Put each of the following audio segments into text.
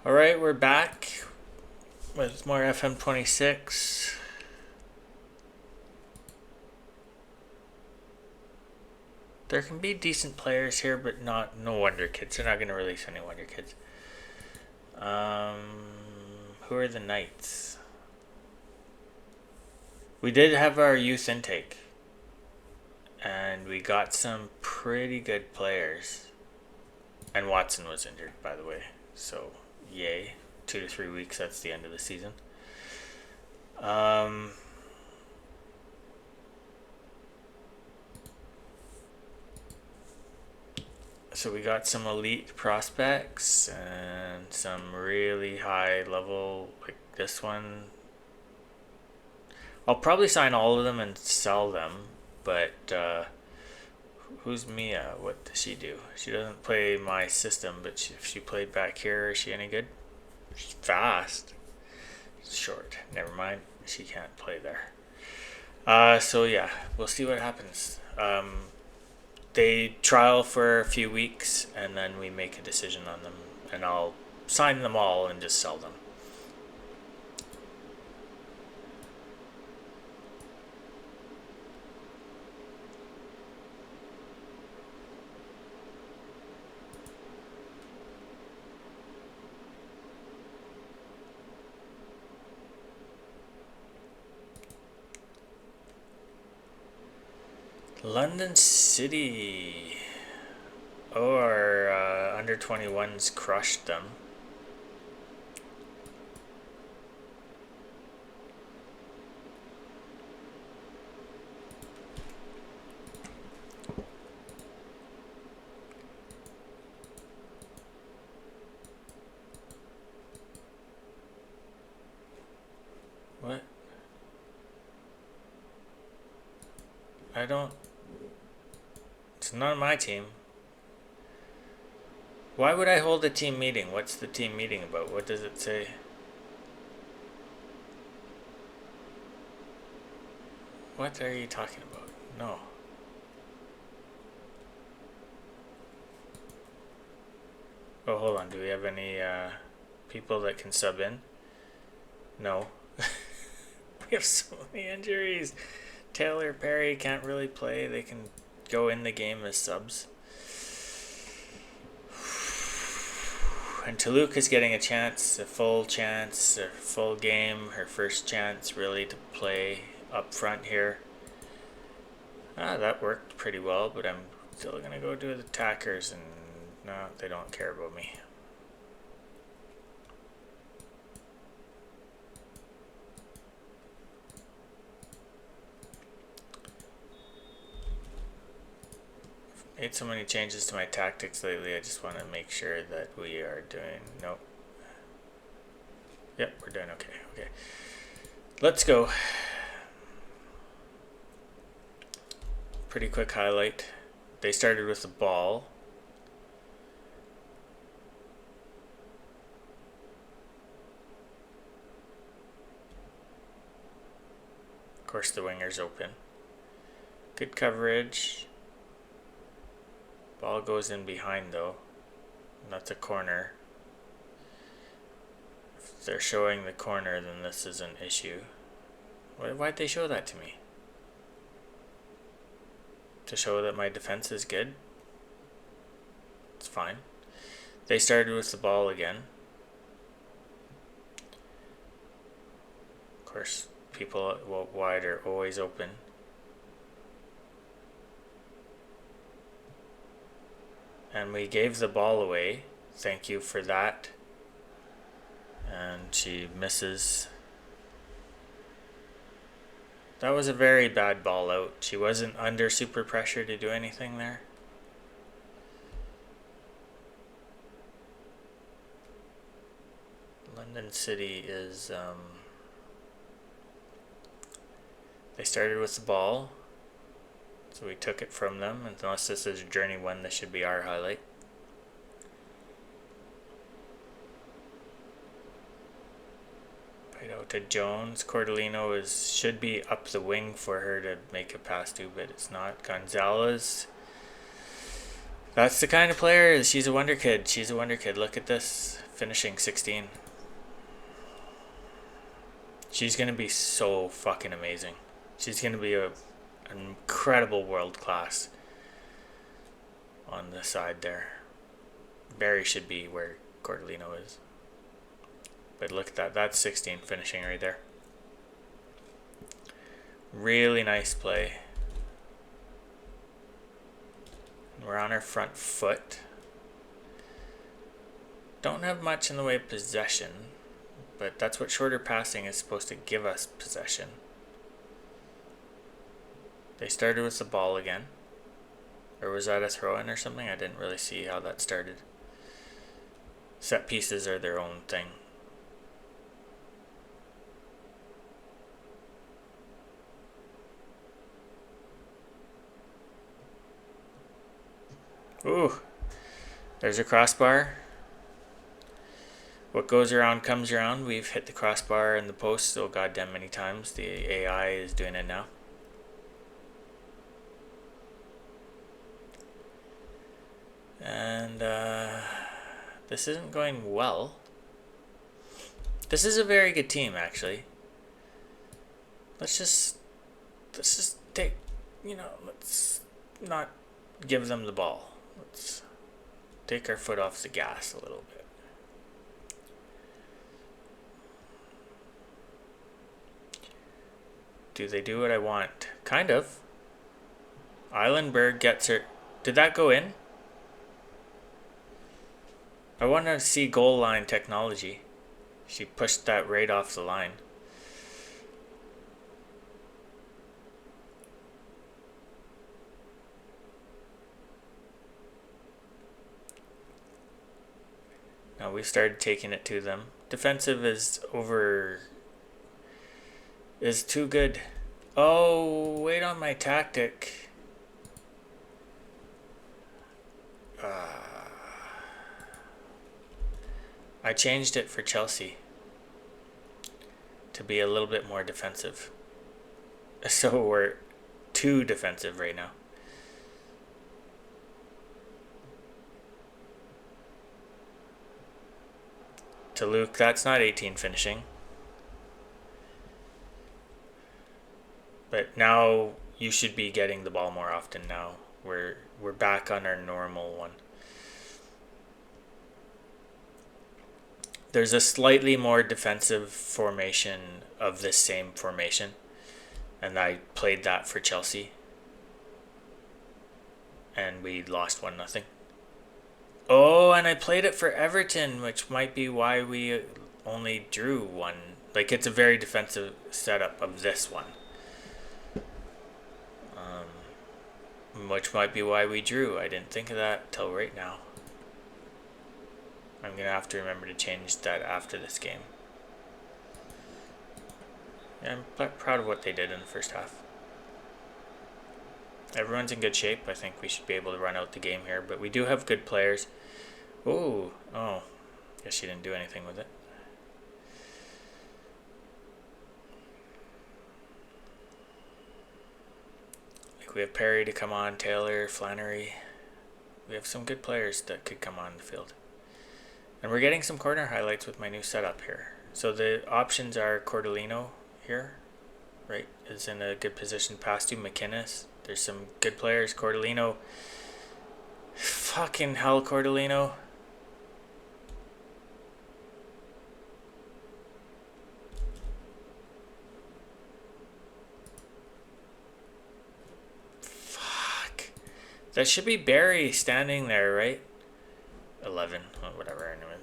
All right, we're back with more FM26. There can be decent players here, but no Wonder Kids. They're not going to release any Wonder Kids. Who are the Knights? We did have our youth intake, and we got some pretty good players. And Watson was injured, by the way. So, yay. 2 to 3 weeks, that's the end of the season. So we got some elite prospects and some really high level, like this one. I'll probably sign all of them and sell them, but who's Mia? What does she do? She doesn't play my system, but if she played back here, is she any good? She's fast. Short. Never mind. She can't play there. So yeah, we'll see what happens. They trial for a few weeks, and then we make a decision on them, and I'll sign them all and just sell them. London City. Oh, our under 21s crushed them. What? I don't. It's not my team. Why would I hold a team meeting? What's the team meeting about? What does it say? What are you talking about? No. Oh, hold on. Do we have any people that can sub in? No. We have so many injuries. Taylor Perry can't really play. They can go in the game as subs. And Toulouse is getting a chance, a full game, her first chance really to play up front here. That worked pretty well, but I'm still going to go do the attackers, and no, they don't care about me. Made so many changes to my tactics lately, I just want to make sure that we are doing... Nope. Yep, we're doing okay. Okay. Let's go. Pretty quick highlight. They started with the ball. Of course, the winger's open. Good coverage. Ball goes in behind though. That's a corner. If they're showing the corner, then this is an issue. Why'd they show that to me? To show that my defense is good? It's fine. They started with the ball again. Of course, people wide are always open. And we gave the ball away. Thank you for that. And she misses. That was a very bad ball out. She wasn't under super pressure to do anything there. London City is... They started with the ball. So we took it from them, and unless this is Journey 1, this should be our highlight. Right out to Jones. Cordellino should be up the wing for her to make a pass to, but it's not. Gonzalez. That's the kind of player. She's a wonder kid. Look at this. finishing 16. She's going to be so fucking amazing. She's going to be an incredible world class on the side there. Barry should be where Cordellino is. But look at that. That's 16 finishing right there. Really nice play. We're on our front foot. Don't have much in the way of possession, but that's what shorter passing is supposed to give us possession. They started with the ball again. Or was that a throw-in or something? I didn't really see how that started. Set pieces are their own thing. Ooh, there's a crossbar. What goes around comes around. We've hit the crossbar and the post so goddamn many times. The AI is doing it now. And this isn't going well. This is a very good team, actually. Let's just take, let's not give them the ball. Let's take our foot off the gas a little bit. Do they do what I want? Kind of. Eilenberg gets her. Did that go in? I want to see goal line technology. She pushed that right off the line. Now we started taking it to them. Defensive is too good. Oh, wait on my tactic. I changed it for Chelsea to be a little bit more defensive. So we're too defensive right now. To Luke, that's not 18 finishing. But now you should be getting the ball more often now. We're back on our normal one. There's a slightly more defensive formation of this same formation. And I played that for Chelsea. And we lost 1-0. Oh, and I played it for Everton, which might be why we only drew one. Like, it's a very defensive setup of this one. Which might be why we drew. I didn't think of that till right now. I'm going to have to remember to change that after this game. Yeah, I'm proud of what they did in the first half. Everyone's in good shape. I think we should be able to run out the game here. But we do have good players. Ooh. Oh. Guess she didn't do anything with it. Like, we have Perry to come on. Taylor, Flannery. We have some good players that could come on the field. And we're getting some corner highlights with my new setup here. So the options are Cordellino here, right, is in a good position. Pass to McInnes. There's some good players. Cordellino. Fucking hell, Cordellino. Fuck. That should be Barry standing there, right? 11, or whatever. Anyway,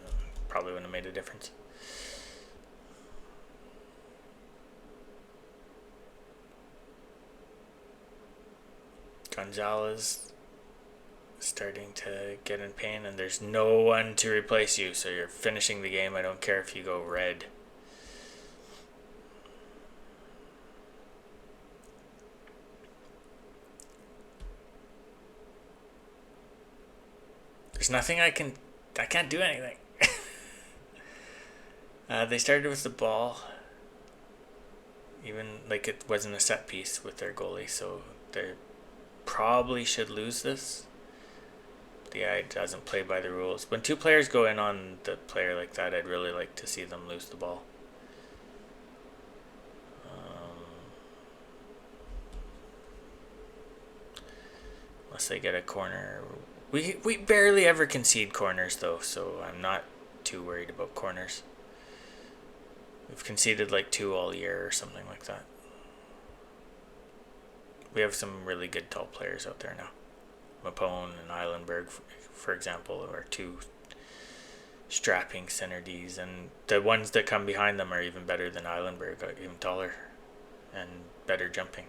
probably wouldn't have made a difference. Gonzalez starting to get in pain, and there's no one to replace you, so you're finishing the game. I don't care if you go red. There's nothing I can't do anything. They started with the ball. Even like it wasn't a set piece with their goalie, so they probably should lose this. The AI doesn't play by the rules. When two players go in on the player like that, I'd really like to see them lose the ball. Unless they get a corner. We barely ever concede corners though, so I'm not too worried about corners. We've conceded like 2 all year or something like that. We have some really good tall players out there now. Mapone and Eilenberg, for example, are 2 strapping center Ds, and the ones that come behind them are even better than Eilenberg, even taller and better jumping.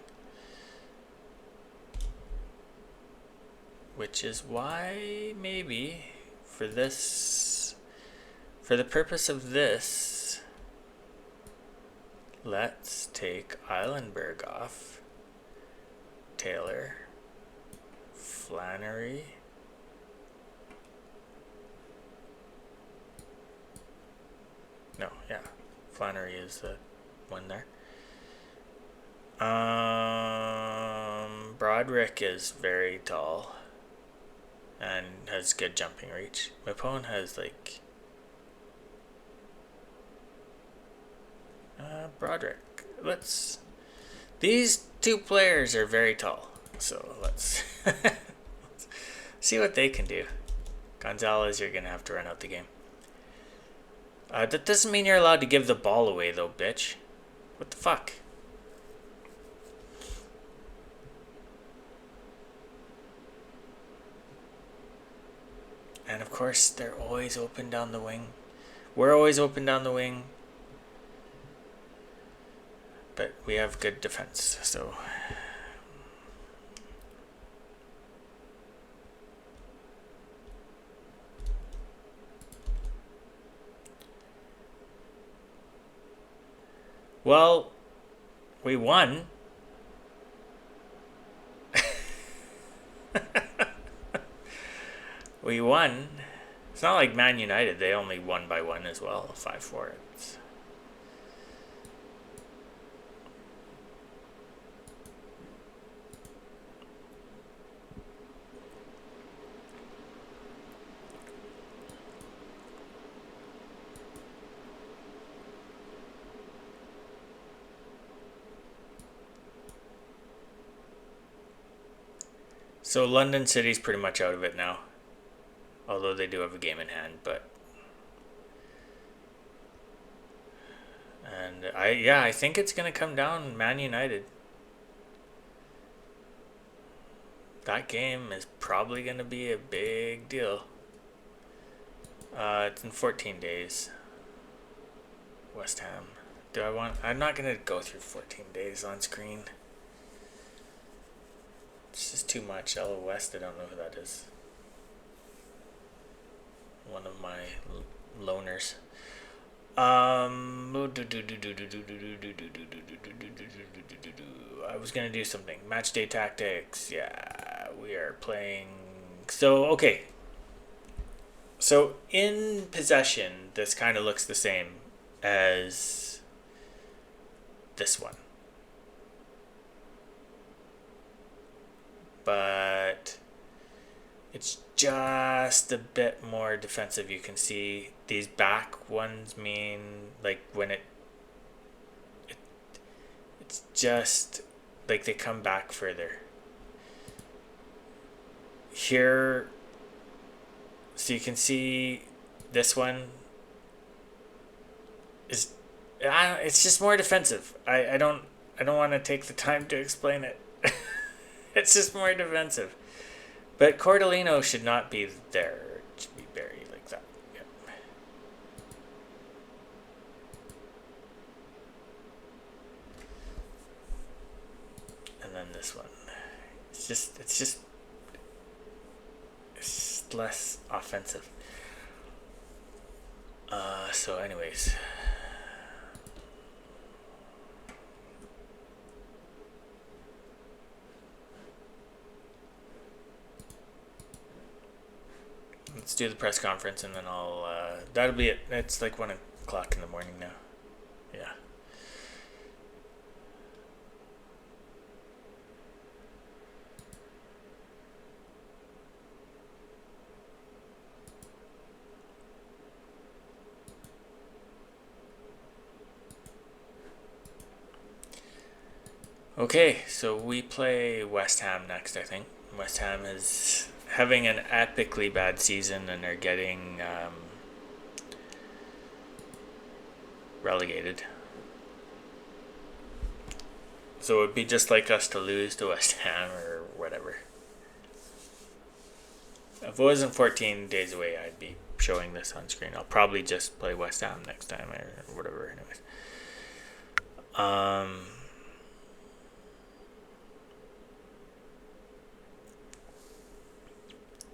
Which is why maybe for the purpose of this, let's take Eilenberg off, Taylor, Flannery, Flannery is the one there. Broderick is very tall and has good jumping reach. Mapone has like Broderick. These 2 players are very tall, so let's see what they can do. Gonzalez, you're gonna have to run out the game. That doesn't mean you're allowed to give the ball away though, bitch. What the fuck? And of course, they're always open down the wing. We're always open down the wing. But we have good defense, so. Well, we won. We won. It's not like Man United. They only won by 1 as well. 5-4. So London City's pretty much out of it now. Although they do have a game in hand, but and I think it's gonna come down Man United. That game is probably gonna be a big deal. It's in 14 days. West Ham. I'm not gonna go through 14 days on screen. It's just too much. Ella West, I don't know who that is. One of my loners. I was gonna do something. Match day tactics. Yeah, we are playing. So okay. So in possession, this kind of looks the same as this one, but it's just a bit more defensive. You can see these back ones mean like when it's just like they come back further. Here, so you can see this one is it's just more defensive. I don't want to take the time to explain it. It's just more defensive. But Cordellino should not be there. It should be buried like that. Yep. And then this one. It's just less offensive. So anyways. Let's do the press conference and then I'll, that'll be it. It's like 1 o'clock in the morning now. Yeah. Okay, so we play West Ham next, I think. West Ham is having an epically bad season and are getting relegated. So it would be just like us to lose to West Ham or whatever. If it wasn't 14 days away, I'd be showing this on screen. I'll probably just play West Ham next time or whatever. Anyways,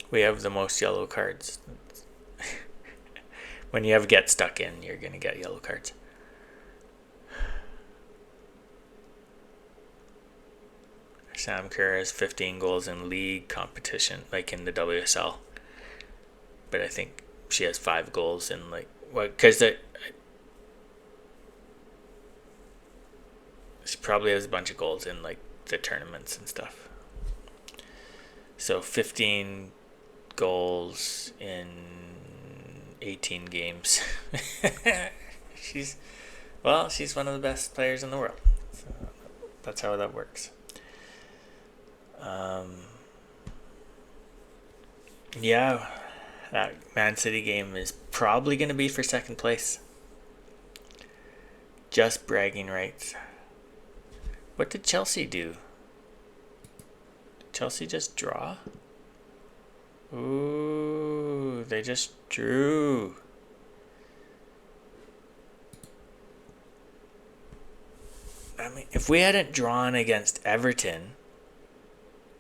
we have the most yellow cards. When you have get stuck in, you're gonna get yellow cards. Sam Kerr has 15 goals in league competition, like in the WSL. But I think she has 5 goals in because she probably has a bunch of goals in like the tournaments and stuff. So 15 goals in 18 games. she's one of the best players in the world. So that's how that works. Yeah, that Man City game is probably going to be for second place. Just bragging rights. What did Chelsea do? Did Chelsea just draw? Ooh, they just drew. I mean, if we hadn't drawn against Everton,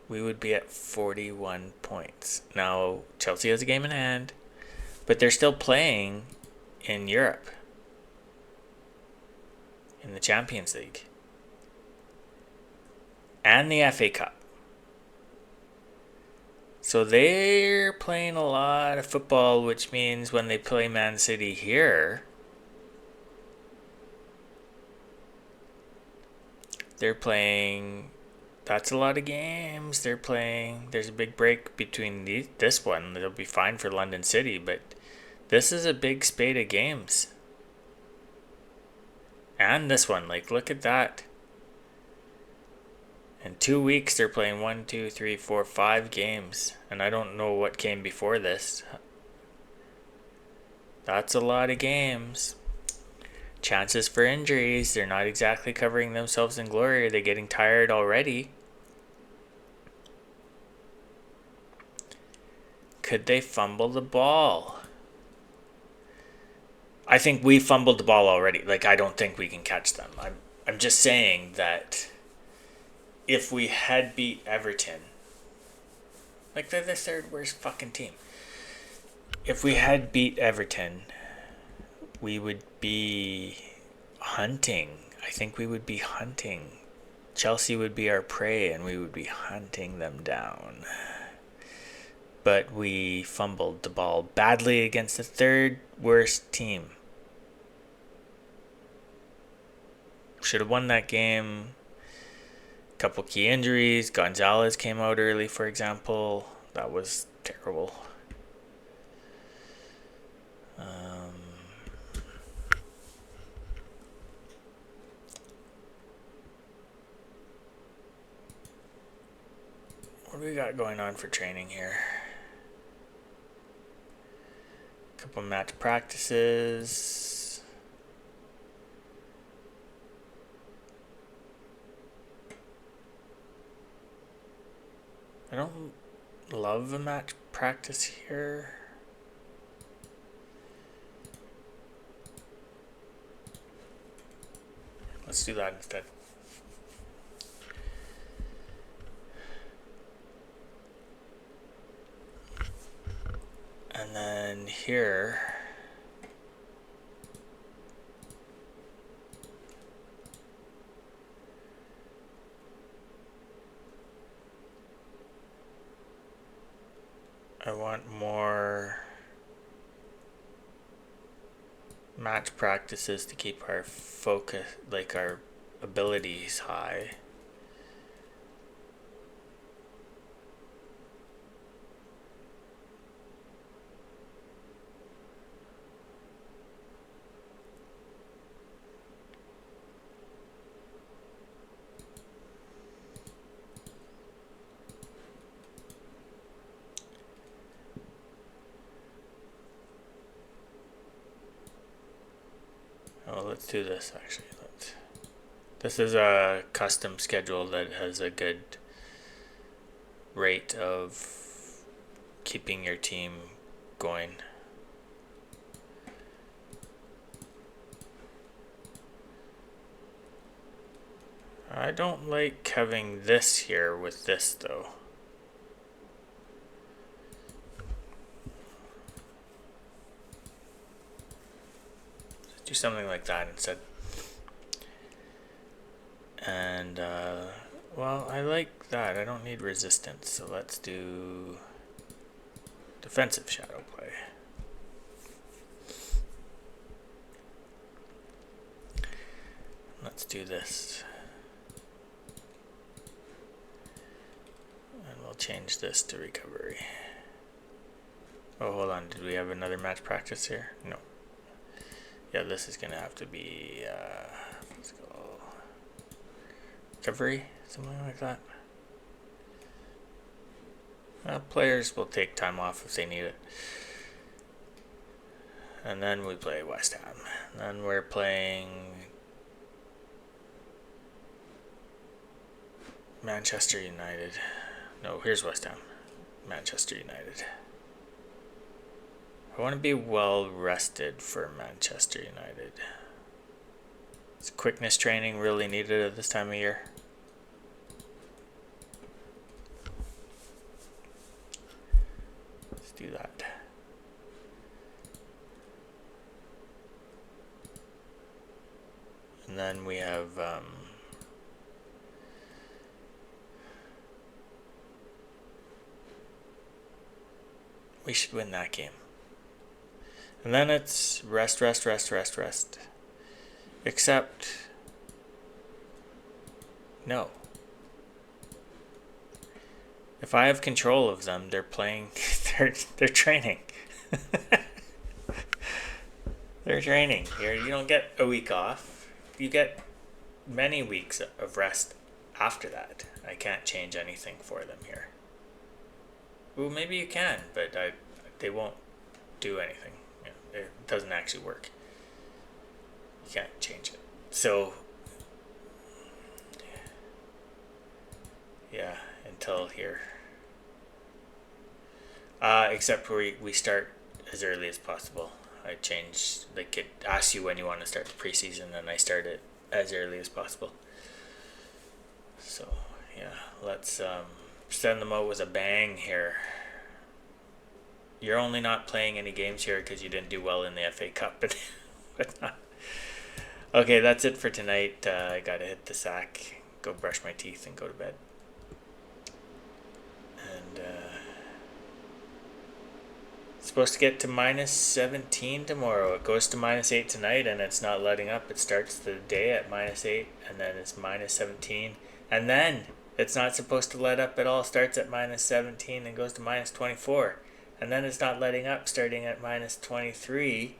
we would be at 41 points. Now, Chelsea has a game in hand, but they're still playing in Europe, in the Champions League, and the FA Cup. So they're playing a lot of football, which means when they play Man City here, they're playing. That's a lot of games they're playing. There's a big break between this one. They'll be fine for London City, but this is a big spate of games. And this one, like, look at that. In 2 weeks, they're playing 1, 2, 3, 4, 5 games. And I don't know what came before this. That's a lot of games. Chances for injuries. They're not exactly covering themselves in glory. Are they getting tired already? Could they fumble the ball? I think we fumbled the ball already. Like, I don't think we can catch them. I'm just saying that if we had beat Everton, like, they're the third worst fucking team. If we had beat Everton, we would be hunting. I think we would be hunting. Chelsea would be our prey and we would be hunting them down. But we fumbled the ball badly against the third worst team. Should have won that game. Couple key injuries. Gonzalez came out early, for example. That was terrible. What do we got going on for training here? Couple match practices. I don't love a match practice here. Let's do that instead. And then here, I want more match practices to keep our focus, like our abilities high. Oh, let's do this actually. This is a custom schedule that has a good rate of keeping your team going. I don't like having this here with this though. Let's do something like that instead. And well, I like that. I don't need resistance, so let's do defensive shadow play. Let's do this. And we'll change this to recovery. Oh, hold on. Did we have another match practice here? No. Yeah, this is going to have to be physical recovery, something like that. Players will take time off if they need it. And then we play West Ham. And then we're playing Manchester United. No, here's West Ham. Manchester United. I want to be well rested for Manchester United. Is quickness training really needed at this time of year? Let's do that. And then we have we should win that game. And then it's rest. Except, no. If I have control of them, they're playing, they're training. They're training. You don't get a week off. You get many weeks of rest after that. I can't change anything for them here. Well, maybe you can, but they won't do anything. It doesn't actually work. You can't change it. So, yeah, until here. Except we start as early as possible. I changed, like it asks you when you want to start the preseason, and I start it as early as possible. So, yeah, let's send them out with a bang here. You're only not playing any games here because you didn't do well in the FA Cup. Okay, that's it for tonight. I gotta hit the sack, go brush my teeth, and go to bed. And it's supposed to get to minus 17 tomorrow. It goes to minus 8 tonight, and it's not letting up. It starts the day at minus 8, and then it's minus 17. And then it's not supposed to let up at all. Starts at minus 17 and goes to minus 24. And then it's not letting up, starting at minus 23,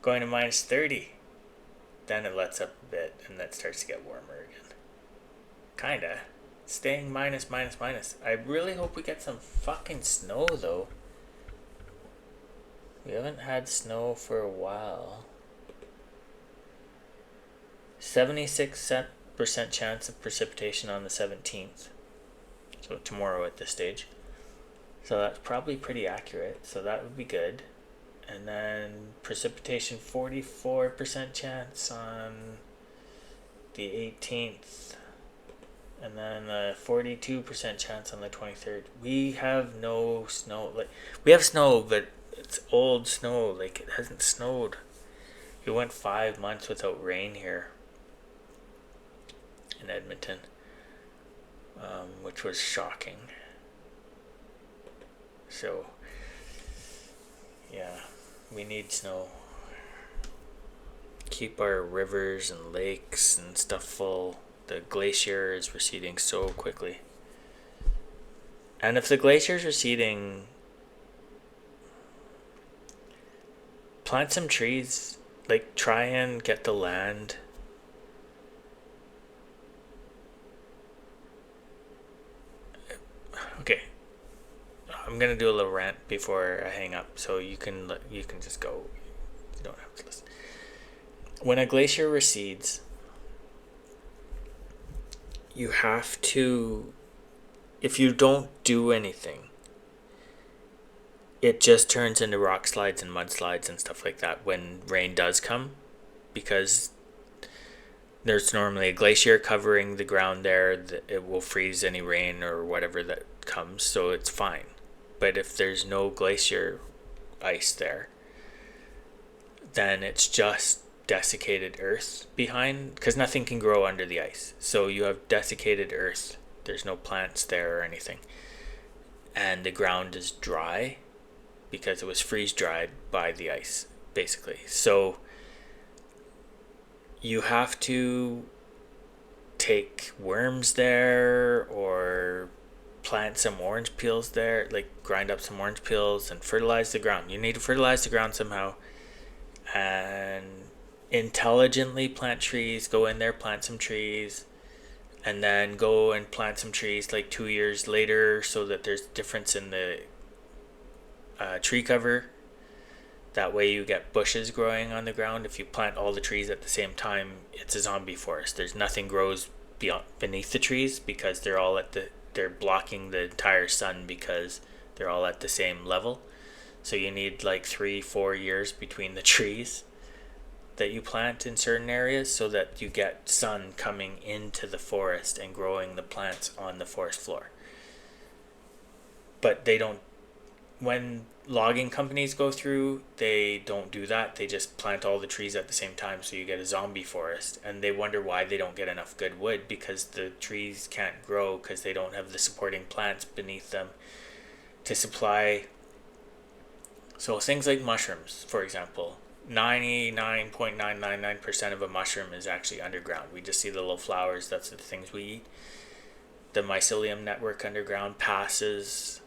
going to minus 30. Then it lets up a bit, and that starts to get warmer again. Kinda. Staying minus. I really hope we get some fucking snow, though. We haven't had snow for a while. 76% chance of precipitation on the 17th. So tomorrow at this stage. So that's probably pretty accurate. So that would be good. And then precipitation 44% chance on the 18th. And then 42% chance on the 23rd. We have no snow. Like, we have snow, but it's old snow. Like, it hasn't snowed. We went 5 months without rain here in Edmonton, which was shocking. So, yeah, we need snow. Keep our rivers and lakes and stuff full. The glacier is receding so quickly. And if the glacier is receding, plant some trees. Like, try and get the land. Okay. I'm gonna do a little rant before I hang up, so you can just go. You don't have to listen. when a glacier recedes, you have to, if you don't do anything, it just turns into rock slides and mudslides and stuff like that when rain does come, because there's normally a glacier covering the ground there that it will freeze any rain or whatever that comes, so it's fine. But if there's no glacier ice there, then it's just desiccated earth behind, because nothing can grow under the ice. So you have desiccated earth, there's no plants there or anything, and the ground is dry because it was freeze dried by the ice, basically. So you have to take worms there or plant some orange peels there, like grind up some orange peels and fertilize the ground. You need to fertilize the ground somehow and intelligently plant trees. Go in there, plant some trees, and then go and plant some trees like 2 years later so that there's difference in the tree cover. That way you get bushes growing on the ground. If you plant all the trees at the same time, it's a zombie forest. There's nothing grows beneath the trees because they're blocking the entire sun because they're all at the same level. So you need like 3-4 years between the trees that you plant in certain areas so that you get sun coming into the forest and growing the plants on the forest floor. But they don't, when logging companies go through, they don't do that. They just plant all the trees at the same time, so you get a zombie forest, and they wonder why they don't get enough good wood, because the trees can't grow because they don't have the supporting plants beneath them to supply. So things like mushrooms, for example, 99.999% of a mushroom is actually underground. We just see the little flowers. That's the things we eat. The mycelium network underground passes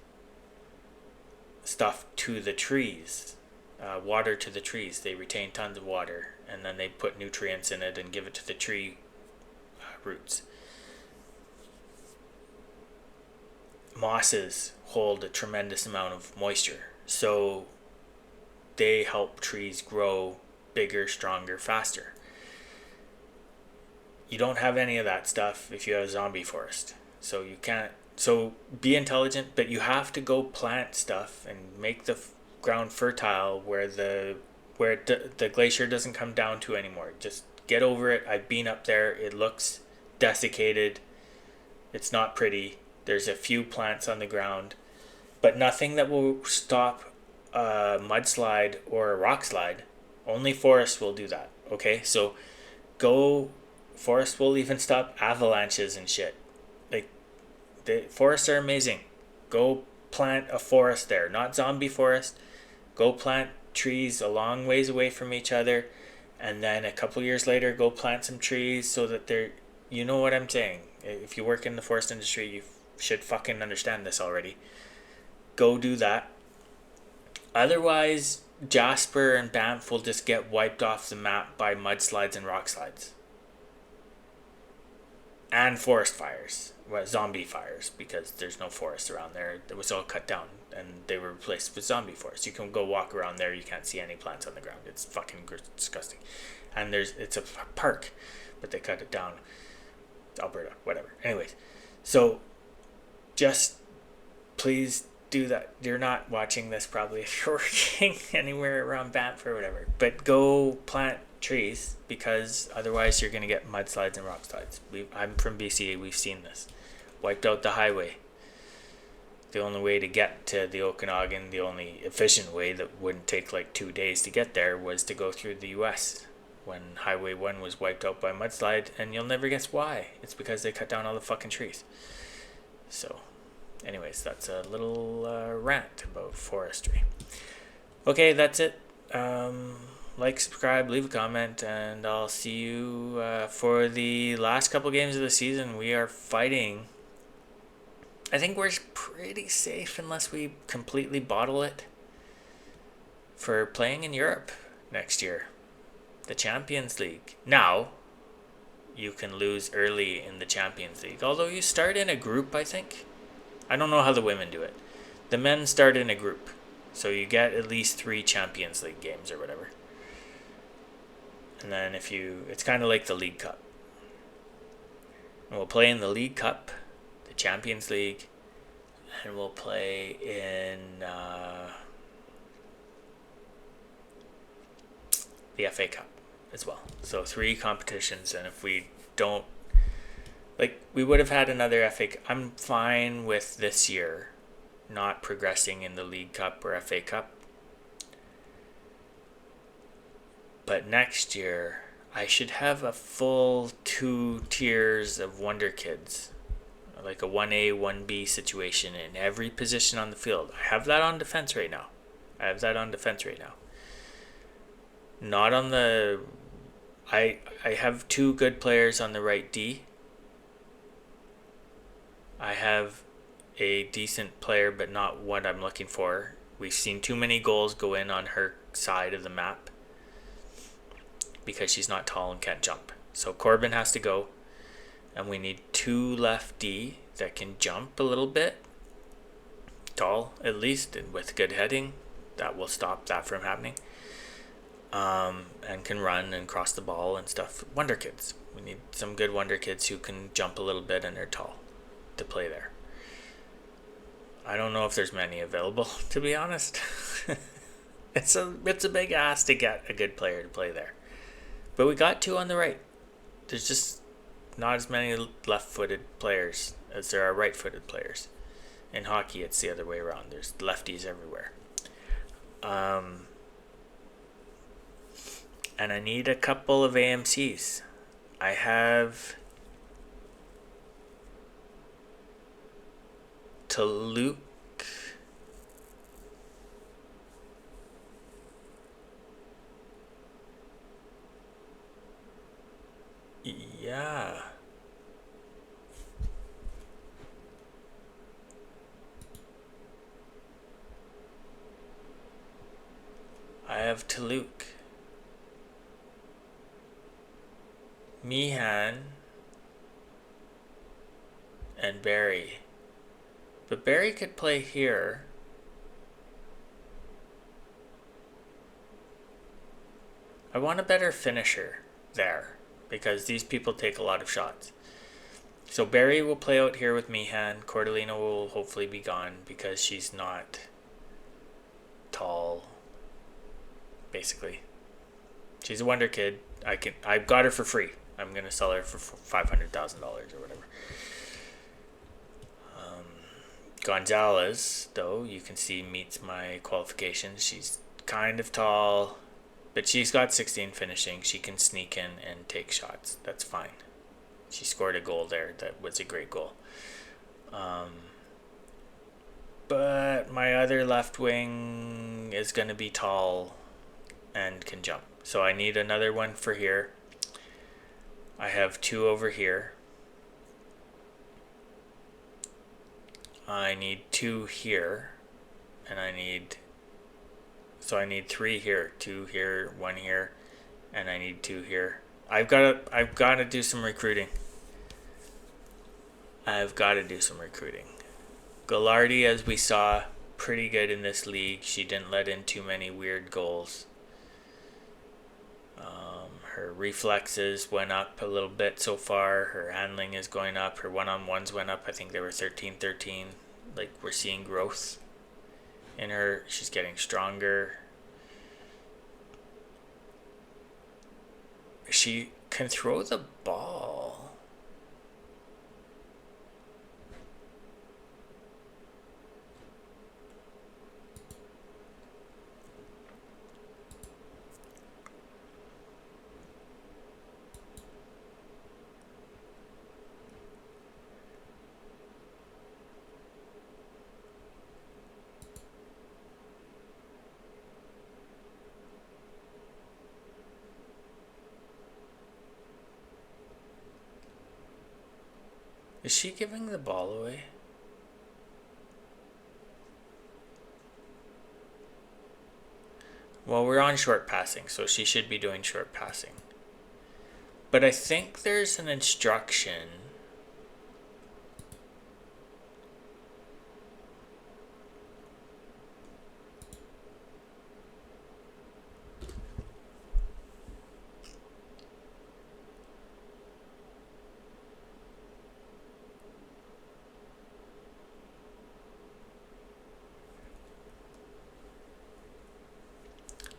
stuff to the trees, water to the trees. They retain tons of water, and then they put nutrients in it and give it to the tree roots. Mosses hold a tremendous amount of moisture, so they help trees grow bigger, stronger, faster. You don't have any of that stuff if you have a zombie forest, so you can't. So be intelligent, but you have to go plant stuff and make the ground fertile where the glacier doesn't come down to anymore. Just get over it. I've been up there. It looks desiccated. It's not pretty. There's a few plants on the ground, but nothing that will stop a mudslide or a rock slide. Only forests will do that. Okay, so forests will even stop avalanches and shit. Like, the forests are amazing. Go plant a forest there, not zombie forest. Go plant trees a long ways away from each other, and then a couple years later, go plant some trees so that they're. You know what I'm saying? If you work in the forest industry, you should fucking understand this already. Go do that. Otherwise, Jasper and Banff will just get wiped off the map by mudslides and rock slides. And forest fires. Well, zombie fires, because there's no forest around there. It was all cut down and they were replaced with zombie forests. You can go walk around there, you can't see any plants on the ground. It's fucking disgusting. And it's a park, but they cut it down. It's Alberta, whatever. Anyways, so just please do that. You're not watching this probably if you're working anywhere around Banff or whatever, but go plant trees, because otherwise you're going to get mudslides and rock slides. I'm from BC. We've seen this. Wiped out the highway. The only way to get to the Okanagan, the only efficient way that wouldn't take like 2 days to get there, was to go through the US when Highway 1 was wiped out by mudslide, and you'll never guess why. It's because they cut down all the fucking trees. So anyways, that's a little rant about forestry. Okay, that's it. Like, subscribe, leave a comment, and I'll see you for the last couple games of the season. We are fighting. I think we're pretty safe unless we completely bottle it for playing in Europe next year. The Champions League. Now, you can lose early in the Champions League, although you start in a group, I think. I don't know how the women do it. The men start in a group, so you get at least 3 Champions League games or whatever. And then it's kind of like the League Cup. And we'll play in the League Cup, the Champions League, and we'll play in the FA Cup as well. So 3 competitions, and if we don't, like, we would have had another FA Cup. I'm fine with this year not progressing in the League Cup or FA Cup. But next year, I should have a full 2 tiers of Wonder Kids. Like a 1A, 1B situation in every position on the field. I have that on defense right now. Not on the... I have 2 good players on the right D. I have a decent player, but not what I'm looking for. We've seen too many goals go in on her side of the map because she's not tall and can't jump. So Corbin has to go, and we need 2 left D that can jump a little bit, tall at least, and with good heading. That will stop that from happening. And can run and cross the ball and stuff. Wonder Kids. We need some good Wonder Kids who can jump a little bit and are tall to play there. I don't know if there's many available, to be honest. It's a big ask to get a good player to play there. But we got 2 on the right. There's just not as many left-footed players as there are right-footed players. In hockey, it's the other way around. There's lefties everywhere. And I need a couple of AMCs. I have to Luke. Yeah. I have Luke, Meehan, and Barry. But Barry could play here. I want a better finisher there because these people take a lot of shots. So Barry will play out here with Meehan. Cordellino will hopefully be gone because she's not tall, basically. She's a Wonder Kid. I've got her for free. I'm gonna sell her for $500,000 or whatever. Gonzalez, though, you can see meets my qualifications. She's kind of tall, but she's got 16 finishing. She can sneak in and take shots. That's fine. She scored a goal there. That was a great goal. But my other left wing is going to be tall and can jump. So I need another one for here. I have 2 over here. I need 2 here. And I need 3 here. 2 here, 1 here, and I need 2 here. I've got to do some recruiting. Gallardi, as we saw, pretty good in this league. She didn't let in too many weird goals. Her reflexes went up a little bit so far. Her handling is going up. Her one-on-ones went up. I think they were 13-13. Like, we're seeing growth in her. She's getting stronger. She can throw the ball. Is she giving the ball away? Well, we're on short passing, so she should be doing short passing. But I think there's an instruction.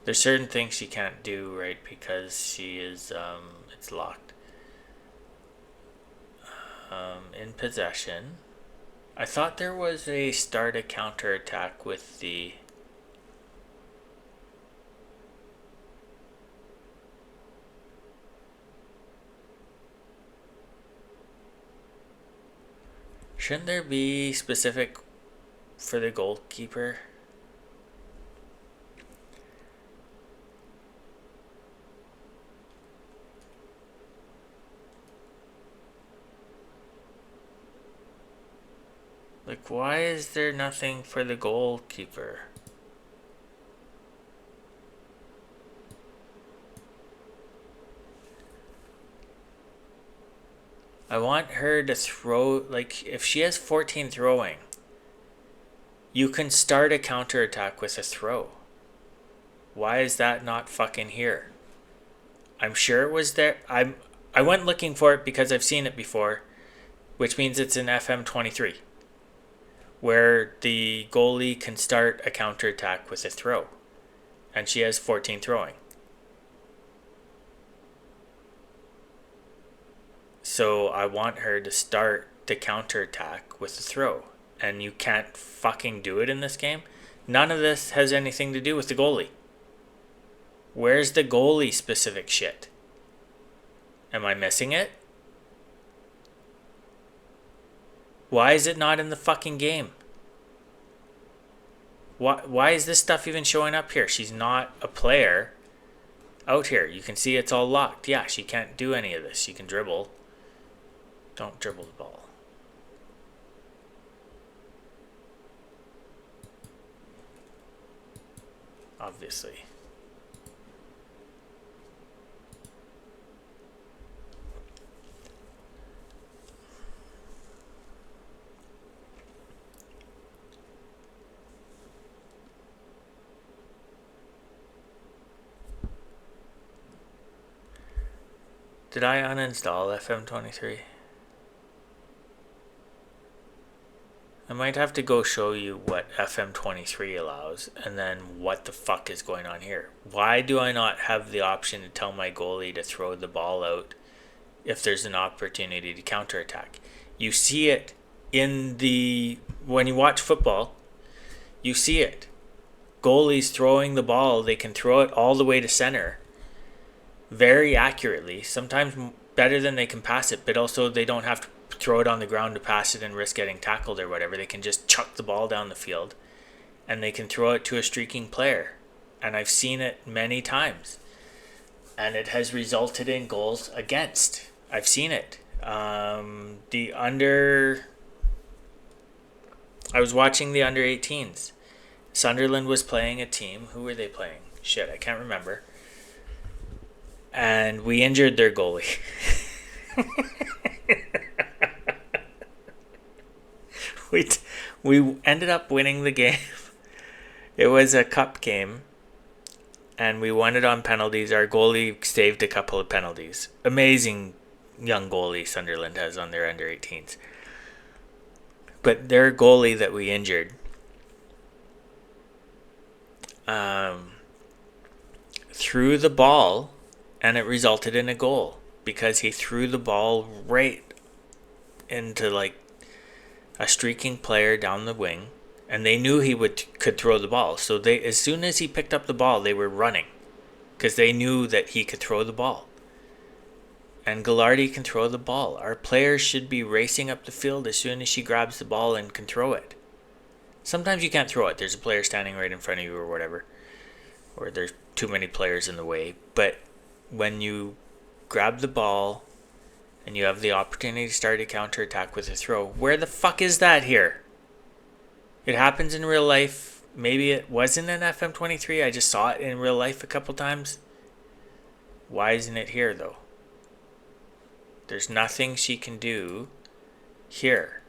There's certain things she can't do, right, because she is, it's locked. In possession. I thought there was a start a counter attack with the... Shouldn't there be specific for the goalkeeper? Like, why is there nothing for the goalkeeper? I want her to throw, like, if she has 14 throwing, you can start a counterattack with a throw. Why is that not fucking here? I'm sure it was there. I went looking for it because I've seen it before, which means it's in FM23, where the goalie can start a counterattack with a throw, and she has 14 throwing. So I want her to start the counterattack with a throw, and you can't fucking do it in this game. None of this has anything to do with the goalie. Where's the goalie specific shit? Am I missing it? Why is it not in the fucking game? Why is this stuff even showing up here? She's not a player out here. You can see it's all locked. Yeah, she can't do any of this. She can dribble. Don't dribble the ball. Obviously. Did I uninstall FM23? I might have to go show you what FM23 allows and then what the fuck is going on here. Why do I not have the option to tell my goalie to throw the ball out if there's an opportunity to counterattack? You see it when you watch football, you see it. Goalies throwing the ball, they can throw it all the way to center very accurately, sometimes better than they can pass it, but also they don't have to throw it on the ground to pass it and risk getting tackled or whatever. They can just chuck the ball down the field and they can throw it to a streaking player. And I've seen it many times. And it has resulted in goals against. I've seen it. I was watching the under 18s. Sunderland was playing a team. Who were they playing? Shit, I can't remember. And we injured their goalie. We ended up winning the game. It was a cup game, and we won it on penalties. Our goalie saved a couple of penalties. Amazing young goalie Sunderland has on their under 18s. But their goalie that we injured threw the ball, and it resulted in a goal because he threw the ball right into like a streaking player down the wing, and they knew he could throw the ball. So they, as soon as he picked up the ball, they were running because they knew that he could throw the ball. And Gallardi can throw the ball. Our players should be racing up the field as soon as she grabs the ball and can throw it. Sometimes you can't throw it. There's a player standing right in front of you or whatever, or there's too many players in the way. But when you grab the ball and you have the opportunity to start a counterattack with a throw, where the fuck is that here? It happens in real life. Maybe it wasn't in FM23. I just saw it in real life a couple times. Why isn't it here, though? There's nothing she can do here.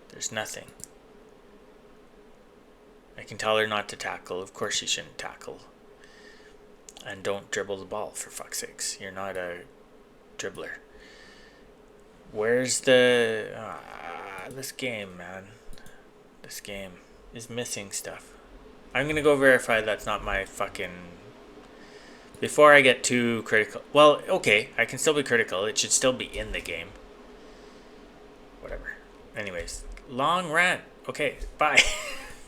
There's nothing. I can tell her not to tackle. Of course she shouldn't tackle. And don't dribble the ball, for fuck's sakes. You're not a dribbler. Where's the... this game, man. This game is missing stuff. I'm gonna go verify that's not my fucking... Before I get too critical... Well, okay, I can still be critical. It should still be in the game. Whatever. Anyways, long rant. Okay, bye.